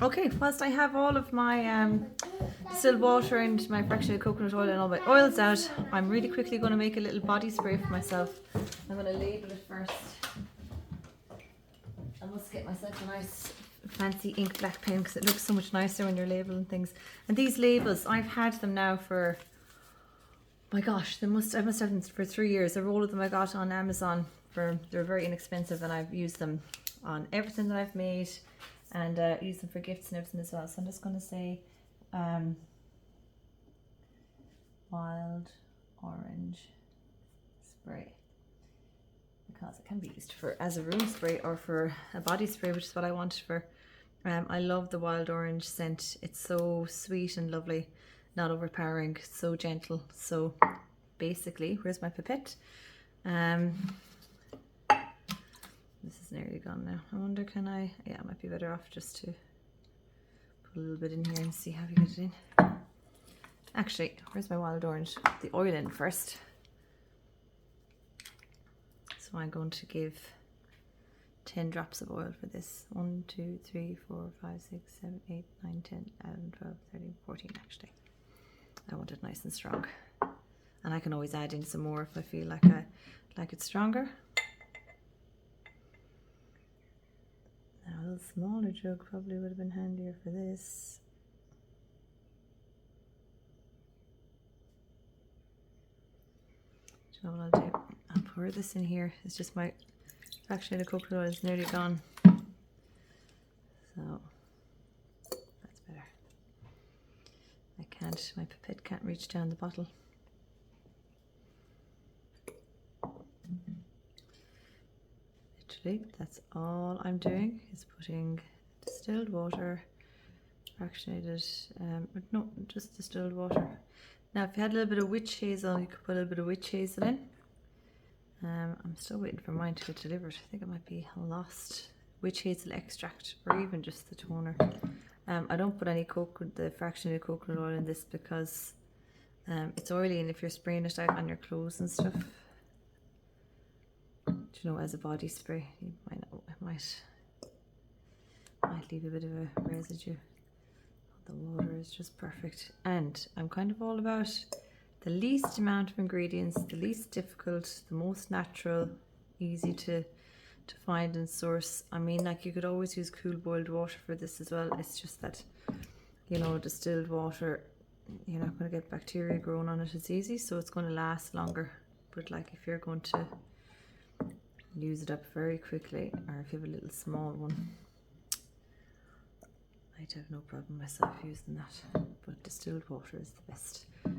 Okay, whilst I have all of my distilled water and my fractionated coconut oil and all my oils out, I'm really quickly going to make a little body spray for myself. I'm going to label it first. I must get myself a nice fancy ink black pen because it looks so much nicer when you're labeling things. And these labels, I've had them now for, my gosh, I must have them for 3 years. A roll of them I got on Amazon they're very inexpensive, and I've used them on everything that I've made, and use them for gifts and everything as well. So I'm just going to say wild orange spray, because it can be used for as a room spray or for a body spray, which is what I wanted for. I love the wild orange scent. It's so sweet and lovely, not overpowering, so gentle. So basically, where's my pipette? This is nearly gone now. I wonder, can I? Yeah, it might be better off just to put a little bit in here and see how we get it in. Actually, where's my wild orange? The oil in first. So I'm going to give 10 drops of oil for this. 1, 2, 3, 4, 5, 6, 7, 8, 9, 10, 11, 12, 13, 14 actually. I want it nice and strong. And I can always add in some more if I feel like I like it stronger. Now a little smaller jug probably would have been handier for this. So what I'll do, I'll pour this in here. It's just my fractionated coconut oil is nearly gone. So that's better. My pipette can't reach down the bottle. Literally, that's all I'm doing is putting distilled water, fractionated, no, just distilled water. Now, if you had a little bit of witch hazel, you could put a little bit of witch hazel in. I'm still waiting for mine to get delivered. I think it might be lost. Witch hazel extract, or even just the toner. I don't put any the fractionated coconut oil in this because it's oily, and if you're spraying it out on your clothes and stuff, you know, as a body spray, you might leave a bit of a residue. The water is just perfect, and I'm kind of all about the least amount of ingredients, the least difficult, the most natural, easy to find and source. I mean, like, you could always use cool boiled water for this as well. It's just that, you know, distilled water, you're not going to get bacteria growing on it as easy, so it's going to last longer. But like, if you're going to use it up very quickly, or if you have a little small one, I'd have no problem myself using that. But distilled water is the best. You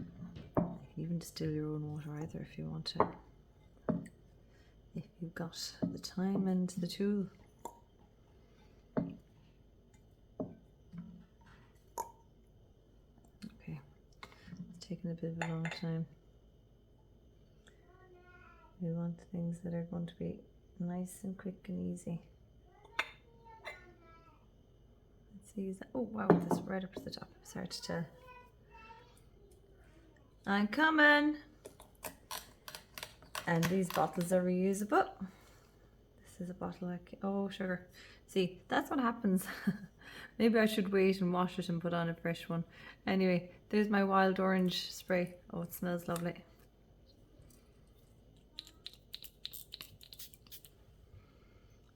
can even distill your own water either if you want to, if you've got the time and the tool. Okay, it's taking a bit of a long time. We want things that are going to be nice and quick and easy. Let's use that. Oh wow, this right up to the top. It's hard to tell. I'm coming. And these bottles are reusable. This is a bottle like, oh sugar. See, that's what happens. Maybe I should wait and wash it and put on a fresh one. Anyway, there's my wild orange spray. Oh, it smells lovely.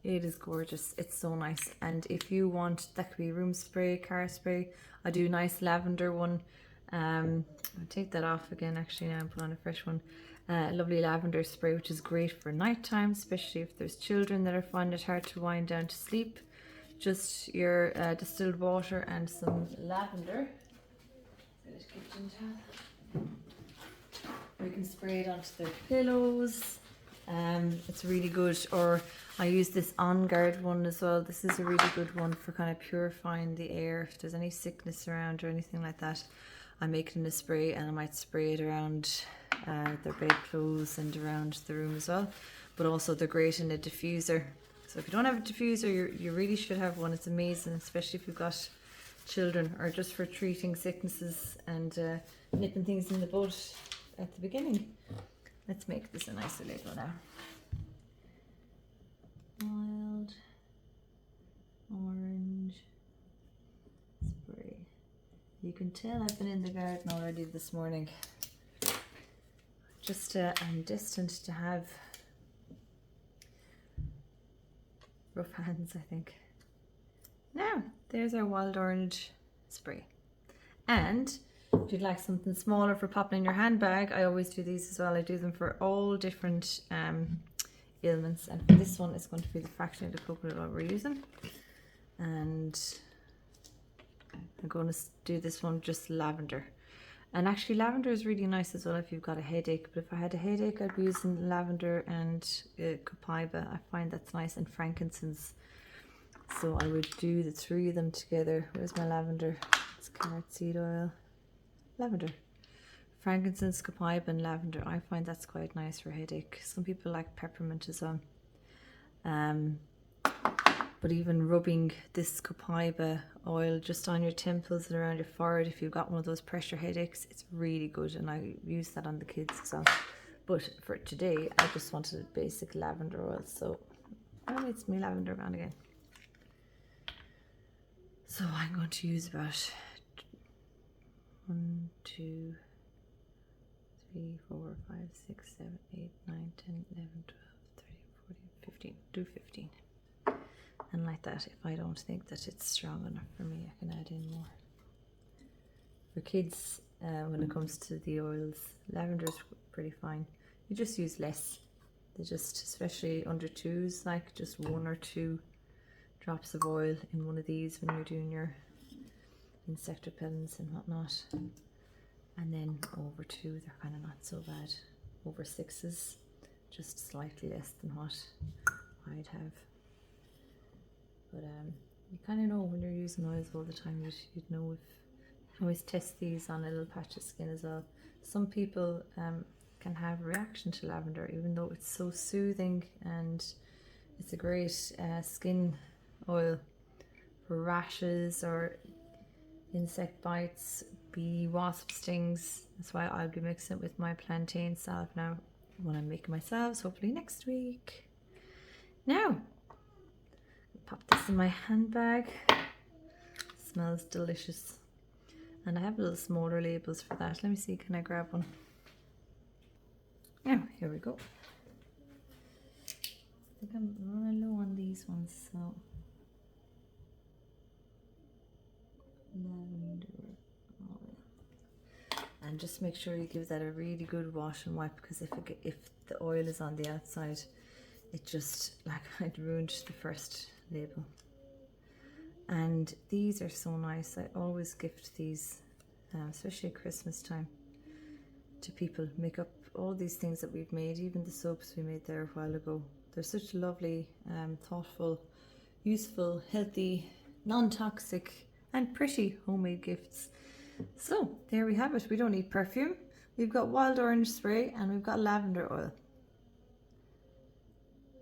It is gorgeous. It's so nice. And if you want, that could be room spray, car spray. I do a nice lavender one. I'll take that off again actually now and put on a fresh one. Lovely lavender spray, which is great for nighttime, especially if there's children that are finding it hard to wind down to sleep. Just your distilled water and some lavender. Get a kitchen towel. We can spray it onto their pillows. It's really good. Or I use this On Guard one as well. This is a really good one for kind of purifying the air. If there's any sickness around or anything like that, I make it in a spray, and I might spray it around their bedclothes and around the room as well. But also they're great in a diffuser. So if you don't have a diffuser, you really should have one. It's amazing, especially if you've got children, or just for treating sicknesses and nipping things in the bud at the beginning. Let's make this a nicer label now. Wild orange can tell I've been in the garden already this morning. Just I'm destined to have rough hands, I think. Now, there's our wild orange spray. And if you'd like something smaller for popping in your handbag, I always do these as well. I do them for all different ailments. And for this one, it's going to be the fraction of the coconut oil we're using. And I'm going to do this one just lavender. And actually lavender is really nice as well if you've got a headache. But if I had a headache, I'd be using lavender and copaiba. I find that's nice, and frankincense. So I would do the three of them together. Where's my lavender? It's carrot seed oil. Lavender. Frankincense, copaiba and lavender. I find that's quite nice for a headache. Some people like peppermint as well. But even rubbing this copaiba oil just on your temples and around your forehead, if you've got one of those pressure headaches, it's really good, and I use that on the kids as well. But for today, I just wanted a basic lavender oil, so it's me lavender gone again. So I'm going to use about 1, 2, 3, 4, 5, 6, 7, 8, 9, 10, 11, 12, 13, 14, 15. Do 15. And like that, if I don't think that it's strong enough for me, I can add in more. For kids, when it comes to the oils, lavender is pretty fine. You just use less. They just, especially under 2s, like just 1 or 2 drops of oil in one of these when you're doing your insect repellents and whatnot. And then over 2, they're kind of not so bad. Over 6s, just slightly less than what I'd have. But you kind of know when you're using oils all the time, you'd know if you can always test these on a little patch of skin as well. Some people can have a reaction to lavender, even though it's so soothing, and it's a great skin oil for rashes or insect bites, bee, wasp stings. That's why I'll be mixing it with my plantain salve now when I'm making my salves, hopefully next week. Now, pop this in my handbag. Smells delicious. And I have little smaller labels for that. Let me see, can I grab one? Now, here we go. I think I'm running low on these ones, so lavender oil. And just make sure you give that a really good wash and wipe, because if the oil is on the outside, it just, like, I'd ruined the first label. And these are so nice. I always gift these, especially at Christmas time, to people. Make up all these things that we've made, even the soaps we made there a while ago. They're such lovely, thoughtful, useful, healthy, non-toxic and pretty homemade gifts. So there we have it. We don't need perfume. We've got wild orange spray and we've got lavender oil.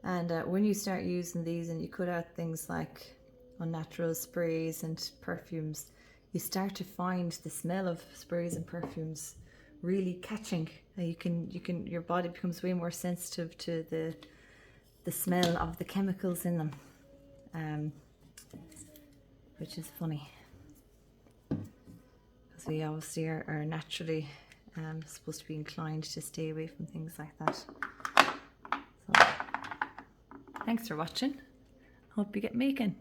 And when you start using these and you cut out things like unnatural sprays and perfumes, you start to find the smell of sprays and perfumes really catching. Your body becomes way more sensitive to the smell of the chemicals in them, which is funny, because we obviously are naturally supposed to be inclined to stay away from things like that. So, thanks for watching. Hope you get making.